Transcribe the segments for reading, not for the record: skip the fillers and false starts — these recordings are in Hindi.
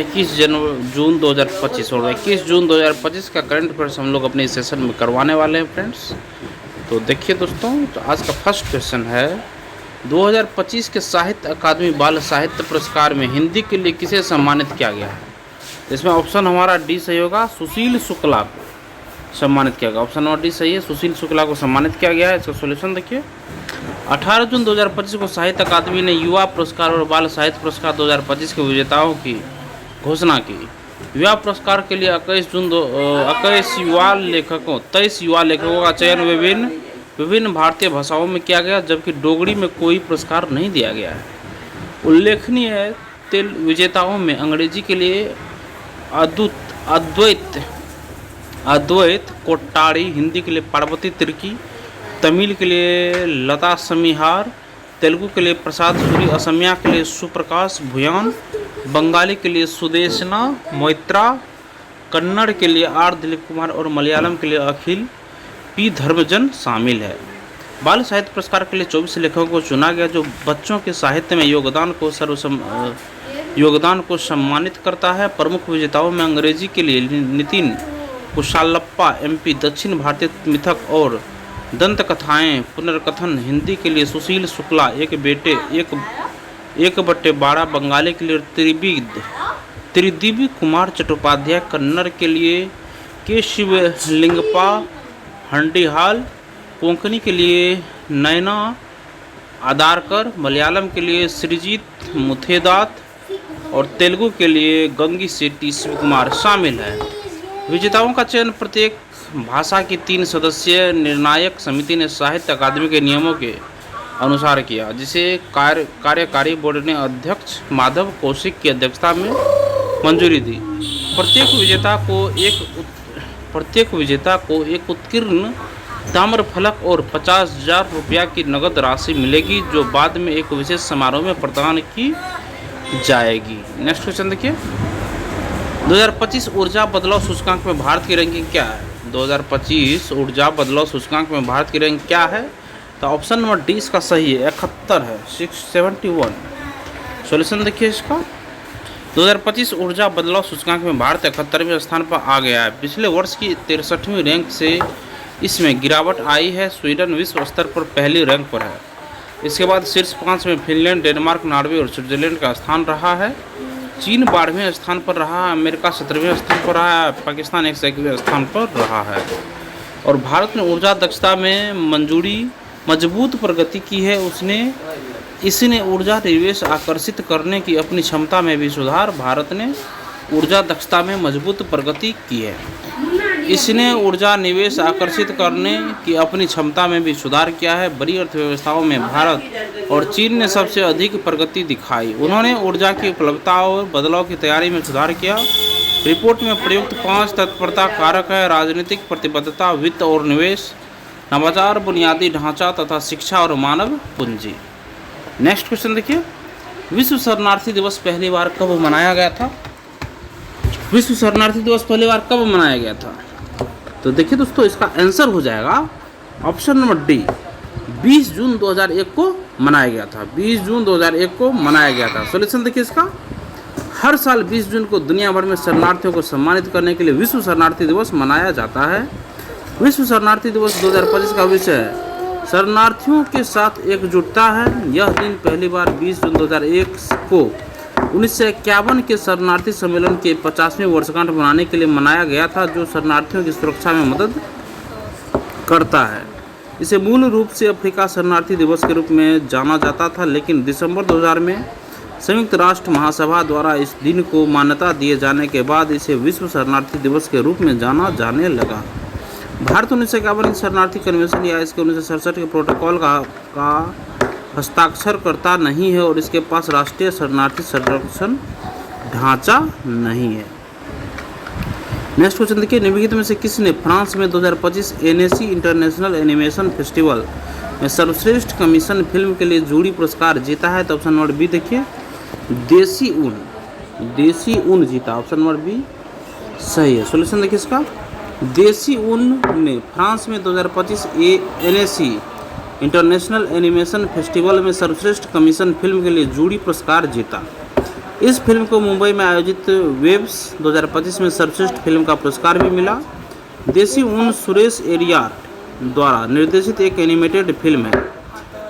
जून 2025 और 21 जून 2025 का करंट अफेयर्स हम लोग अपने सेशन में करवाने वाले हैं फ्रेंड्स। तो देखिए दोस्तों, तो आज का फर्स्ट क्वेश्चन है 2025 के साहित्य अकादमी बाल साहित्य पुरस्कार में हिंदी के लिए किसे सम्मानित किया गया है। इसमें ऑप्शन हमारा डी सही होगा, सुशील शुक्ला को सम्मानित किया गया। ऑप्शन नंबर डी सही है, सुशील शुक्ला को सम्मानित किया गया है। इसका सोल्यूशन देखिए, 18 जून 2025 को साहित्य अकादमी ने युवा पुरस्कार और बाल साहित्य पुरस्कार 2025 के विजेताओं की घोषणा की। युवा पुरस्कार के लिए 23 युवा लेखकों का चयन विभिन्न भारतीय भाषाओं में किया गया, जबकि डोगरी में कोई पुरस्कार नहीं दिया गया है। उल्लेखनीय विजेताओं में अंग्रेजी के लिए अद्वैत कोट्टारी, हिंदी के लिए पार्वती तिर्की, तमिल के लिए लता समीहार, तेलुगु के लिए प्रसाद सूरी, असमिया के लिए सुप्रकाश भुयान, बंगाली के लिए सुदेशना मोइत्रा, कन्नड़ के लिए आर दिलीप कुमार और मलयालम के लिए अखिल पी धर्मजन शामिल है। बाल साहित्य पुरस्कार के लिए 24 लेखकों को चुना गया, जो बच्चों के साहित्य में योगदान को सम्मानित करता है। प्रमुख विजेताओं में अंग्रेजी के लिए नितिन कुशालप्पा, एमपी, दक्षिण भारतीय मिथक और दंत कथाएं पुनर्कथन, हिंदी के लिए सुशील शुक्ला, एक बट्टे 12, बंगाली के लिए त्रिदिव्य कुमार चट्टोपाध्याय, कन्नड़ के लिए के शिवलिंगप्पा हंडीहाल, कोंकणी के लिए नयना आदारकर, मलयालम के लिए सृजित मुथेदात और तेलुगु के लिए गंगी शेट्टी शिवकुमार शामिल है। विजेताओं का चयन प्रत्येक भाषा की 3 सदस्यीय निर्णायक समिति ने साहित्य अकादमी के नियमों के अनुसार किया, जिसे कार्यकारी बोर्ड ने अध्यक्ष माधव कौशिक की अध्यक्षता में मंजूरी दी। प्रत्येक विजेता को एक उत्कीर्ण ताम्र फलक और 50,000 रुपया की नकद राशि मिलेगी, जो बाद में एक विशेष समारोह में प्रदान की जाएगी। नेक्स्ट क्वेश्चन देखिए, 2025 ऊर्जा बदलाव सूचकांक में भारत की रैंकिंग क्या है। 2025 ऊर्जा बदलाव सूचकांक में भारत की रैंक क्या है। तो ऑप्शन नंबर डी इसका सही है, 71 है, 671। सॉल्यूशन देखिए इसका, 2025 ऊर्जा बदलाव सूचकांक में भारत 71वें स्थान पर आ गया है। पिछले वर्ष की 63वीं रैंक से इसमें गिरावट आई है। स्वीडन विश्व स्तर पर पहली रैंक पर है। इसके बाद शीर्ष 5 में फिनलैंड, डेनमार्क, नॉर्वे और स्विट्जरलैंड का स्थान रहा है। चीन 12वें स्थान पर रहा है, अमेरिका 17वें स्थान पर रहा है, पाकिस्तान 101वें स्थान पर रहा है। और भारत ने ऊर्जा दक्षता में मजबूत प्रगति की है। इसने ऊर्जा निवेश आकर्षित करने की अपनी क्षमता में भी सुधार। भारत ने ऊर्जा दक्षता में मजबूत प्रगति की है। इसने ऊर्जा निवेश आकर्षित करने की अपनी क्षमता में भी सुधार किया है। बड़ी अर्थव्यवस्थाओं में भारत और चीन ने सबसे अधिक प्रगति दिखाई। उन्होंने ऊर्जा की उपलब्धता और बदलाव की तैयारी में सुधार किया। रिपोर्ट में प्रयुक्त 5 तत्परता कारक है: राजनीतिक प्रतिबद्धता, वित्त और निवेश, नवाचार, बुनियादी ढांचा तथा शिक्षा और मानव पूंजी। नेक्स्ट क्वेश्चन देखिए, विश्व शरणार्थी दिवस पहली बार कब मनाया गया था। विश्व शरणार्थी दिवस पहली बार कब मनाया गया था। तो देखिए दोस्तों, इसका आंसर हो जाएगा ऑप्शन नंबर डी, 20 जून 2001 को मनाया गया था। 20 जून 2001 को मनाया गया था। सॉल्यूशन देखिए इसका, हर साल 20 जून को दुनिया भर में शरणार्थियों को सम्मानित करने के लिए विश्व शरणार्थी दिवस मनाया जाता है। विश्व शरणार्थी दिवस 2025 का विषय है शरणार्थियों के साथ एकजुटता है। यह दिन पहली बार 20 जून 2001 को 1951 के शरणार्थी सम्मेलन के 50वें वर्षगांठ मनाने के लिए मनाया गया था, जो शरणार्थियों की सुरक्षा में मदद करता है। इसे मूल रूप से अफ्रीका शरणार्थी दिवस के रूप में जाना जाता था, लेकिन दिसंबर 2000 में संयुक्त राष्ट्र महासभा द्वारा इस दिन को मान्यता दिए जाने के बाद इसे विश्व शरणार्थी दिवस के रूप में जाना जाने लगा। भारत 1951 शरणार्थी कन्वेंशन या इसके 1967 के प्रोटोकॉल का हस्ताक्षरकर्ता नहीं है और इसके पास राष्ट्रीय शरणार्थी संरक्षण ढांचा नहीं है। नेक्स्ट क्वेश्चन देखिए, निम्नलिखित में से किसने फ्रांस में 2025 एनएसी इंटरनेशनल एनिमेशन फेस्टिवल में सर्वश्रेष्ठ कमीशन फिल्म के लिए जूरी पुरस्कार जीता है। तो ऑप्शन नंबर बी देखिए, देसी ऊन जीता। ऑप्शन नंबर बी सही है। सॉल्यूशन देखिए इसका, देसी ऊन ने फ्रांस में 2025 एनएसी इंटरनेशनल एनिमेशन फेस्टिवल में सर्वश्रेष्ठ कमीशन फिल्म के लिए जूरी पुरस्कार जीता। इस फिल्म को मुंबई में आयोजित वेब्स 2025 में सर्वश्रेष्ठ फिल्म का पुरस्कार भी मिला। देसी ऊन सुरेश एरियार द्वारा निर्देशित एक एनिमेटेड फिल्म है।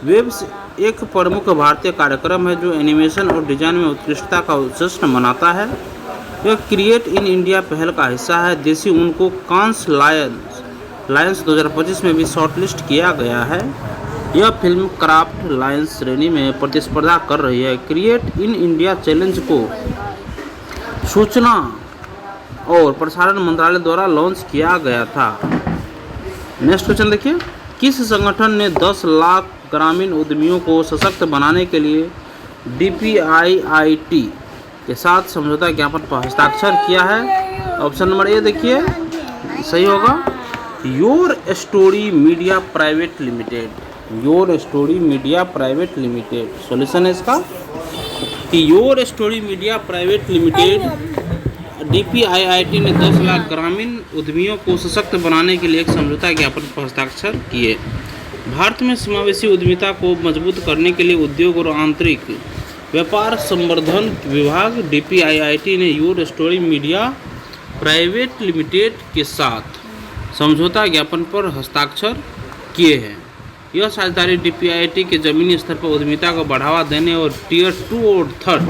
वेब्स एक प्रमुख भारतीय कार्यक्रम है जो एनिमेशन और डिजाइन में उत्कृष्टता का जश्न मनाता है। यह क्रिएट इन इंडिया पहल का हिस्सा है। देसी ऊन को कांस लायंस 2025 में भी शॉर्टलिस्ट किया गया है। यह फिल्म क्राफ्ट लायंस श्रेणी में प्रतिस्पर्धा कर रही है। क्रिएट इन इंडिया चैलेंज को सूचना और प्रसारण मंत्रालय द्वारा लॉन्च किया गया था। नेक्स्ट क्वेश्चन देखिए, किस संगठन ने 10 लाख ग्रामीण उद्यमियों को सशक्त बनाने के लिए DPIIT के साथ समझौता ज्ञापन पर हस्ताक्षर किया है? ऑप्शन नंबर ए देखिए सही होगा, your story media private limited. Your story media private limited solution है इसका कि your story media private limited DPIIT ने 10 लाख ग्रामीण उद्यमियों को सशक्त बनाने के लिए एक समझौता ज्ञापन पर हस्ताक्षर किए। भारत में समावेशी उद्यमिता को मजबूत करने के लिए उद्योग और आंतरिक व्यापार संवर्धन विभाग DPIIT ने your story media private limited के साथ समझौता ज्ञापन पर हस्ताक्षर किए हैं। यह साझेदारी DPIIT के ज़मीनी स्तर पर उद्यमिता को बढ़ावा देने और टियर 2 और 3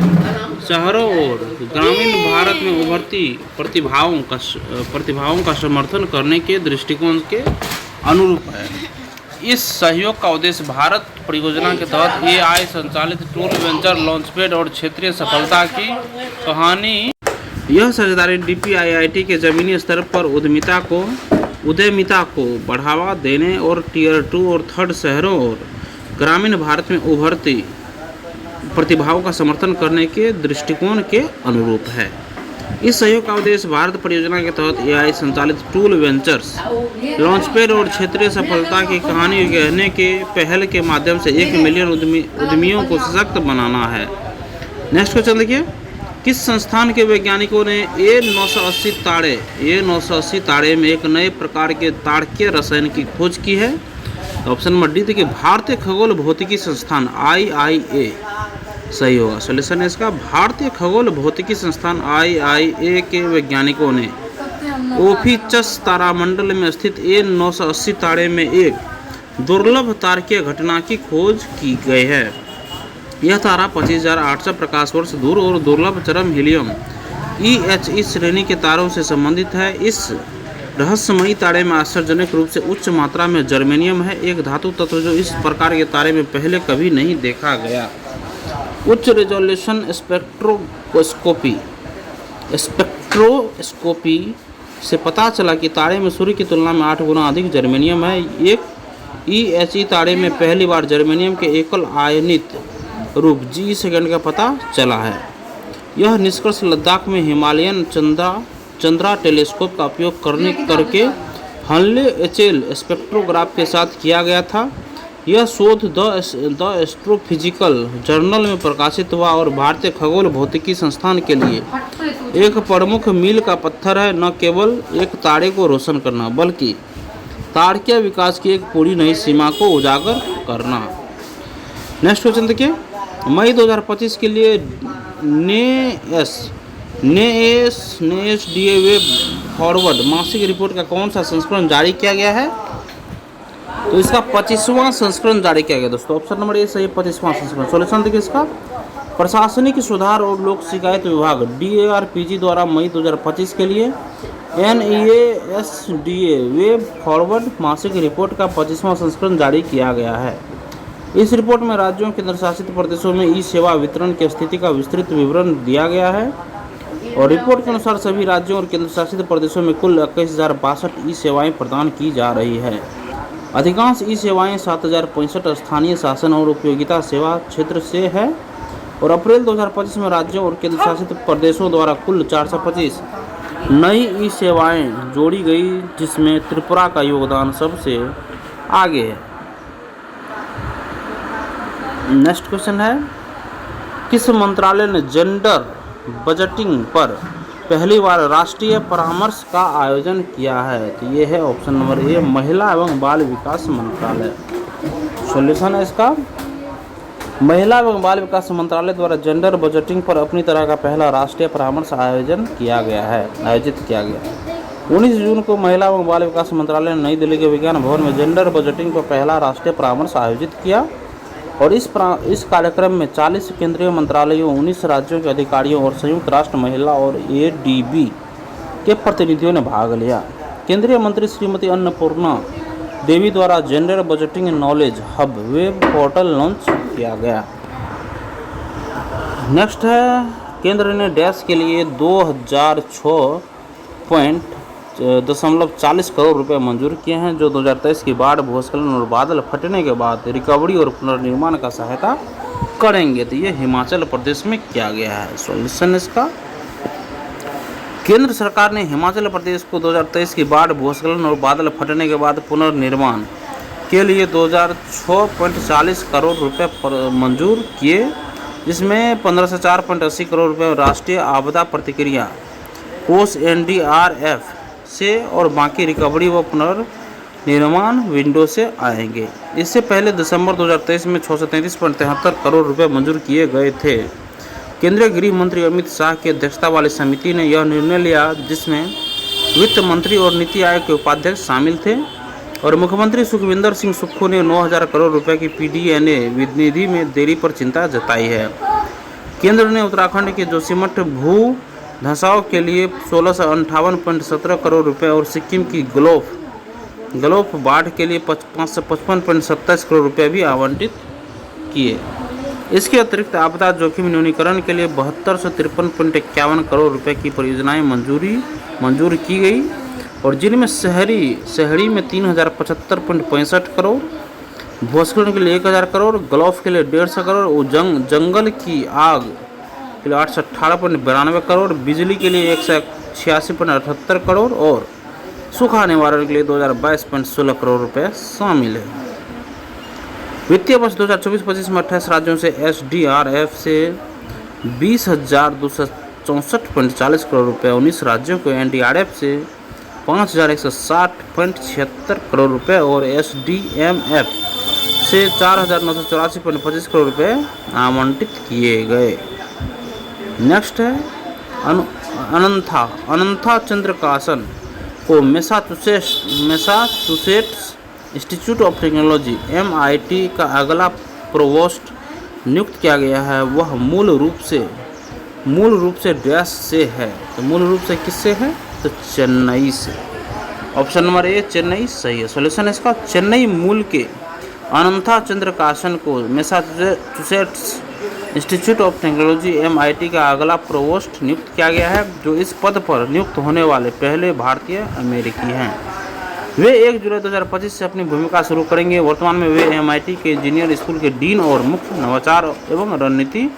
शहरों और ग्रामीण भारत में उभरती प्रतिभाओं का समर्थन करने के दृष्टिकोण के अनुरूप है। इस सहयोग का उद्देश्य भारत परियोजना के तहत AI संचालित टूल वेंचर लॉन्चपैड और क्षेत्रीय सफलता की कहानी। यह साझेदारी DPIIT के ज़मीनी स्तर पर उद्यमिता को बढ़ावा देने और टियर 2 और 3 शहरों और ग्रामीण भारत में उभरती प्रतिभाओं का समर्थन करने के दृष्टिकोण के अनुरूप है। इस सहयोग का उद्देश्य भारत परियोजना के तहत AI संचालित टूल वेंचर्स लॉन्चपैड और क्षेत्रीय सफलता की कहानी कहने के पहल के माध्यम से 1 मिलियन उद्यमियों को सशक्त बनाना है। नेक्स्ट क्वेश्चन देखिए, किस संस्थान के वैज्ञानिकों ने A980 ताड़े में एक नए प्रकार के ताड़कीय रसायन की खोज की है? ऑप्शन नंबर डी देखिए, भारतीय खगोल भौतिकी संस्थान IIA सही होगा। सॉल्यूशन है इसका भारतीय खगोल भौतिकी संस्थान IIA के वैज्ञानिकों ने ओफिचस तारामंडल में स्थित A980 तारे में एक दुर्लभ तारकीय घटना की खोज की गई है। यह तारा 25,800 प्रकाश वर्ष दूर और दुर्लभ चरम हीलियम EHE श्रेणी के तारों से संबंधित है। इस रहस्यमयी तारे में आश्चर्यजनक रूप से उच्च मात्रा में जर्मेनियम है, एक धातु तत्व जो इस प्रकार के तारे में पहले कभी नहीं देखा गया। उच्च रेजोल्यूशन स्पेक्ट्रोस्कोपी से पता चला कि तारे में सूर्य की तुलना में 8 गुना अधिक जर्मेनियम है। एक EHE तारे में पहली बार जर्मेनियम के एकल आयनित रूप Ge सेकंड का पता चला है। यह निष्कर्ष लद्दाख में हिमालयन चंद्रा टेलीस्कोप का उपयोग करके हनले एचएल स्पेक्ट्रोग्राफ के साथ किया गया था। यह शोध द एस्ट्रोफिजिकल जर्नल में प्रकाशित हुआ और भारतीय खगोल भौतिकी संस्थान के लिए एक प्रमुख मील का पत्थर है। न केवल एक तारे को रोशन करना बल्कि तारकीय विकास की एक पूरी नई सीमा को उजागर करना। नेक्स्ट क्वेश्चन देखिए, मई 2025 के लिए NASDA वेब फॉरवर्ड मासिक रिपोर्ट का कौन सा संस्करण जारी किया गया है? तो इसका 25वां संस्करण जारी किया गया दोस्तों। ऑप्शन नंबर ए सही, 25वां संस्करण। सॉल्यूशन देखिए इसका, प्रशासनिक सुधार और लोक शिकायत विभाग DARPG द्वारा मई 2025 के लिए NASDA वेब फॉरवर्ड मासिक रिपोर्ट का 25वां संस्करण जारी किया गया है। इस रिपोर्ट में राज्यों और केंद्र शासित प्रदेशों में ई सेवा वितरण की स्थिति का विस्तृत विवरण दिया गया है और रिपोर्ट के अनुसार सभी राज्यों और केंद्र शासित प्रदेशों में कुल 21,062 ई सेवाएं प्रदान की जा रही है। अधिकांश ई सेवाएं 7,065 स्थानीय शासन और उपयोगिता सेवा क्षेत्र से है और अप्रैल 2025 में राज्यों और केंद्र शासित प्रदेशों द्वारा कुल 425 नई ई सेवाएं जोड़ी गई, जिसमें त्रिपुरा का योगदान सबसे आगे है। नेक्स्ट क्वेश्चन है, किस मंत्रालय ने जेंडर बजटिंग पर पहली बार राष्ट्रीय परामर्श का आयोजन किया है? तो ये है ऑप्शन नंबर ए, महिला एवं बाल विकास मंत्रालय। सॉल्यूशन है इसका महिला एवं बाल विकास मंत्रालय द्वारा जेंडर बजटिंग पर अपनी तरह का पहला राष्ट्रीय परामर्श आयोजित किया गया। 19 जून को महिला एवं बाल विकास मंत्रालय ने नई दिल्ली के विज्ञान भवन में जेंडर बजटिंग पर पहला राष्ट्रीय परामर्श आयोजित किया और इस कार्यक्रम में 40 केंद्रीय मंत्रालयों, 19 राज्यों के अधिकारियों और संयुक्त राष्ट्र महिला और ADB के प्रतिनिधियों ने भाग लिया। केंद्रीय मंत्री श्रीमती अन्नपूर्णा देवी द्वारा gender budgeting knowledge hub web portal launch किया गया। नेक्स्ट है, केंद्र ने डैश के लिए 2006.40 करोड़ रुपए मंजूर किए हैं, जो 2023 की बाढ़, भूस्खलन और बादल फटने के बाद रिकवरी और पुनर्निर्माण का सहायता करेंगे। तो ये हिमाचल प्रदेश में किया गया है। सॉल्यूशन इसका, केंद्र सरकार ने हिमाचल प्रदेश को 2023 की बाढ़, भूस्खलन और बादल फटने के बाद पुनर्निर्माण के लिए 2006.40 करोड़ रुपए मंजूर किए, जिसमें 15 से 4.80 करोड़ रुपए राष्ट्रीय आपदा प्रतिक्रिया कोष NDRF से और बाकी रिकवरी व पुनर्निर्माण विंडो से आएंगे। इससे पहले दिसंबर 2023 में 633.73 करोड़ रुपए मंजूर किए गए थे। केंद्रीय गृह मंत्री अमित शाह की अध्यक्षता वाली समिति ने यह निर्णय लिया, जिसमें वित्त मंत्री और नीति आयोग के उपाध्यक्ष शामिल थे और मुख्यमंत्री सुखविंदर सिंह सुक्खू ने 9,000 करोड़ रुपए की PDNA निधि में देरी पर चिंता जताई है। केंद्र ने उत्तराखंड के जोशीमठ भू धंसाव के लिए 1658.17 करोड़ रुपए और सिक्किम की गलोफ बाढ़ के लिए 555.27 करोड़ रुपए भी आवंटित किए। इसके अतिरिक्त आपदा जोखिम न्यूनीकरण के लिए 72 से 53.51 करोड़ रुपए की परियोजनाएं मंजूर की गई और जिनमें शहरी में 3075.65 करोड़, भूस्खलन के लिए 1000 करोड़, गलोफ के लिए 150 करोड़ और जंगल की आग के लिए 818.92 करोड़, बिजली के लिए 186.78 करोड़ और सूखा निवारण के लिए 2022.16 करोड़ रुपए शामिल है। वित्तीय वर्ष 2024-25 में 28 राज्यों से SDRF से 20,264.40 करोड़ रुपए, 19 राज्यों को NDRF से 5,160.76 करोड़ रुपए और SDMF से 4,984.25 करोड़ रुपए आवंटित किए गए। नेक्स्ट है, अनंथा चंद्रकासन को Massachusetts institute of technology MIT का अगला प्रोवोस्ट नियुक्त किया गया है। वह मूल रूप से डैश से है। तो मूल रूप से किससे है? तो चेन्नई से। ऑप्शन नंबर A चेन्नई सही है। सॉल्यूशन इसका, चेन्नई मूल के अनंथा चंद्रकासन को Massachusetts institute of technology MIT का अगला प्रोवोस्ट नियुक्त किया गया है, जो इस पद पर नियुक्त होने वाले पहले भारतीय अमेरिकी हैं। वे 1 जुलाई 2025 से अपनी भूमिका शुरू करेंगे। वर्तमान में वे MIT के इंजीनियर स्कूल के डीन और मुख्य नवाचार एवं रणनीति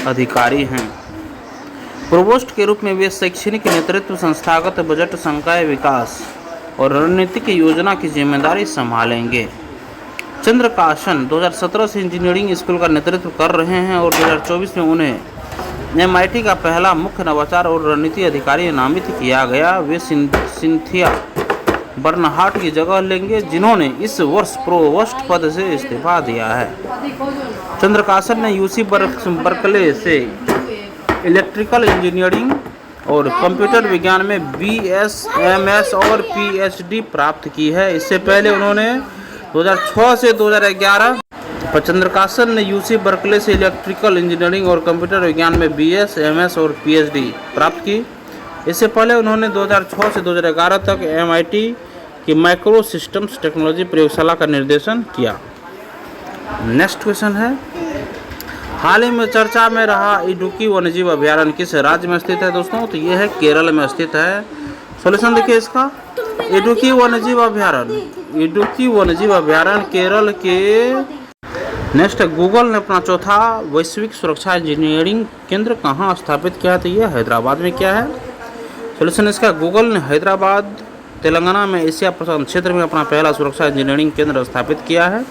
अधिकारी हैं। प्रोवोस्ट के रूप में वे शैक्षणिक नेतृत्व, संस्थागत बजट, संकाय विकास और रणनीतिक योजना की जिम्मेदारी संभालेंगे। चंद्रकासन 2017 से इंजीनियरिंग स्कूल का नेतृत्व कर रहे हैं और 2024 में उन्हें MIT का पहला मुख्य नवाचार और रणनीति अधिकारी नामित किया गया। वे सिंथिया बर्नहार्ट की जगह लेंगे, जिन्होंने इस वर्ष प्रोवोस्ट पद से इस्तीफा दिया है। चंद्रकासन ने UC बर्कले से इलेक्ट्रिकल इंजीनियरिंग और कंप्यूटर विज्ञान में BS, MS और PhD प्राप्त की है। इससे पहले उन्होंने 2006 से 2011 चंद्रकासन ने UC बर्कले से इलेक्ट्रिकल इंजीनियरिंग और कंप्यूटर विज्ञान में BS, MS और PhD प्राप्त की। इससे पहले उन्होंने 2006 से 2011 तक MIT की माइक्रो सिस्टम्स टेक्नोलॉजी प्रयोगशाला का निर्देशन किया। नेक्स्ट क्वेश्चन है, हाल ही में चर्चा में रहा इडुक्की वन्यजीव अभयारण्य किस राज्य में स्थित है दोस्तों? तो ये है केरल में स्थित है। सॉल्यूशन देखिए इसका, इडुक्की वन्यजीव अभयारण्य केरल के। नेक्स्ट है, गूगल ने अपना चौथा वैश्विक सुरक्षा इंजीनियरिंग केंद्र कहाँ स्थापित किया है? तो ये हैदराबाद में किया है। सॉल्यूशन इसका, गूगल ने हैदराबाद तेलंगाना में एशिया प्रशांत क्षेत्र में अपना पहला सुरक्षा इंजीनियरिंग केंद्र स्थापित किया है।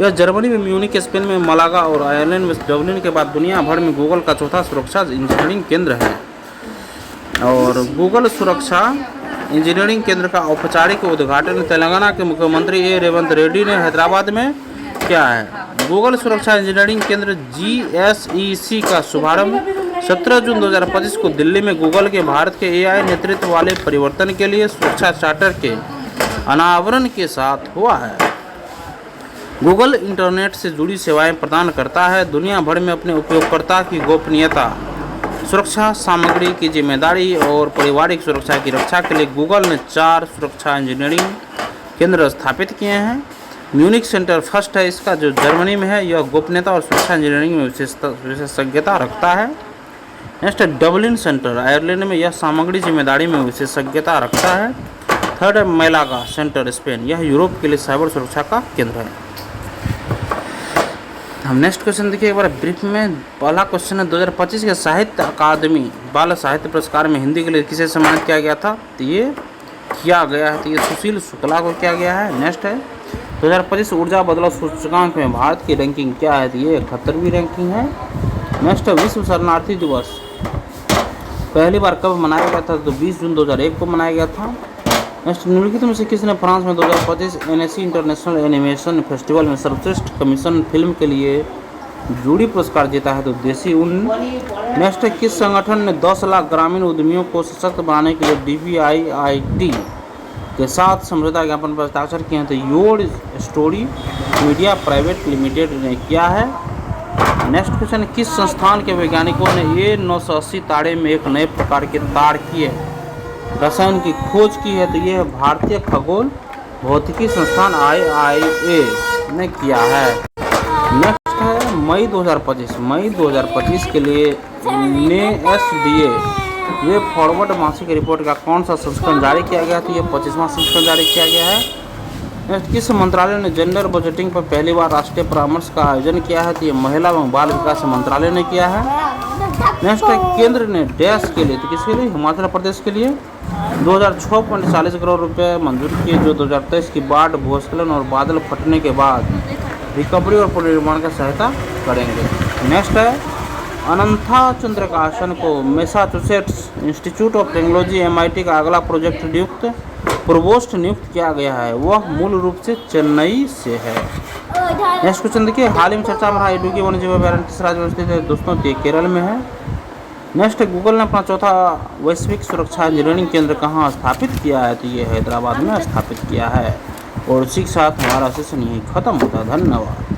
यह जर्मनी में म्यूनिक, स्पेन में मलागा और आयरलैंड में डब्लिन के बाद दुनिया भर में गूगल का चौथा सुरक्षा इंजीनियरिंग केंद्र है। और गूगल सुरक्षा इंजीनियरिंग केंद्र का औपचारिक उद्घाटन तेलंगाना के मुख्यमंत्री रेवंत रेड्डी ने हैदराबाद में क्या है? गूगल सुरक्षा इंजीनियरिंग केंद्र GSEC का शुभारंभ 17 जून 2025 को दिल्ली में गूगल के भारत के AI नेतृत्व वाले परिवर्तन के लिए सुरक्षा चार्टर के अनावरण के साथ हुआ है। गूगल इंटरनेट से जुड़ी सेवाएं प्रदान करता है। दुनिया भर में अपने उपयोगकर्ता की गोपनीयता, सुरक्षा, सामग्री की जिम्मेदारी और पारिवारिक सुरक्षा की रक्षा के लिए गूगल ने 4 सुरक्षा इंजीनियरिंग केंद्र स्थापित किए हैं। म्यूनिक सेंटर फर्स्ट है इसका, जो जर्मनी में है। यह गोपनीयता और सुरक्षा इंजीनियरिंग में विशेषज्ञता रखता है। नेक्स्ट है डबलिन सेंटर, आयरलैंड में। यह सामग्री जिम्मेदारी में विशेषज्ञता रखता है। थर्ड है मैलागा सेंटर, स्पेन। यह यूरोप के लिए साइबर सुरक्षा का केंद्र है। हम नेक्स्ट क्वेश्चन देखिए एक बार ब्रीफ में। पहला क्वेश्चन है 2025 के साहित्य अकादमी बाल साहित्य पुरस्कार में हिंदी के लिए किसे सम्मानित किया गया था? तो ये किया गया है, तो ये सुशील शुक्ला को किया गया है। नेक्स्ट है 2025 ऊर्जा बदलाव सूचकांक में भारत की रैंकिंग क्या है? तो ये 78वीं रैंकिंग है। नेक्स्ट है विश्व शरणार्थी दिवस पहली बार कब मनाया गया था? तो 20 जून 2001 को मनाया गया था। नेक्स्ट, निम्नलिखित में से किसने फ्रांस में 2025 NSC इंटरनेशनल एनिमेशन फेस्टिवल में सर्वश्रेष्ठ कमीशन फिल्म के लिए जूरी पुरस्कार जीता है? तो देसी उन। नेक्स्ट है, किस संगठन ने 10 लाख ग्रामीण उद्यमियों को सशक्त बनाने के लिए DBIIT के साथ समझौता ज्ञापन पर हस्ताक्षर किए हैं? तो your story media private limited ने किया है। नेक्स्ट क्वेश्चन, किस संस्थान के वैज्ञानिकों ने A980 तारे में एक नए प्रकार के तारकीय रसायन की खोज की है? तो यह भारतीय खगोल भौतिकी संस्थान IIA ने किया है। नेक्स्ट है मई 2025 के लिए NASDA वे फॉरवर्ड मासिक रिपोर्ट का कौन सा संस्करण जारी किया गया? तो ये 25वां संस्करण जारी किया गया है। नेक्स्ट, किस मंत्रालय ने जेंडर बजटिंग पर पहली बार राष्ट्रीय परामर्श का आयोजन किया है? तो ये महिला एवं बाल विकास मंत्रालय ने किया है। नेक्स्ट है, केंद्र ने डैश के लिए, तो किसके लिए? हिमाचल प्रदेश के लिए 2006.40 करोड़ रुपए मंजूर किए, जो 2023 की बाढ़, भूस्खलन और बादल फटने के बाद रिकवरी और पुनर्निर्माण का सहायता करेंगे। नेक्स्ट है, अनंथा चंद्रकाशन को Massachusetts institute of technology MIT का अगला प्रोजेक्ट प्रोवोस्ट नियुक्त किया गया है। वह मूल रूप से चेन्नई से है। नेक्स्ट क्वेश्चन देखिए, हाल ही में चर्चा में रहा इडुक्की वन्यजीव अभयारण्य किस राज्य में स्थित है? दोस्तों ये केरल में है। नेक्स्ट, गूगल ने अपना चौथा वैश्विक सुरक्षा इंजीनियरिंग केंद्र कहाँ स्थापित किया है? तो ये हैदराबाद में स्थापित किया है। और इसी के साथ हमारा सेशन यहीं खत्म होता है। धन्यवाद।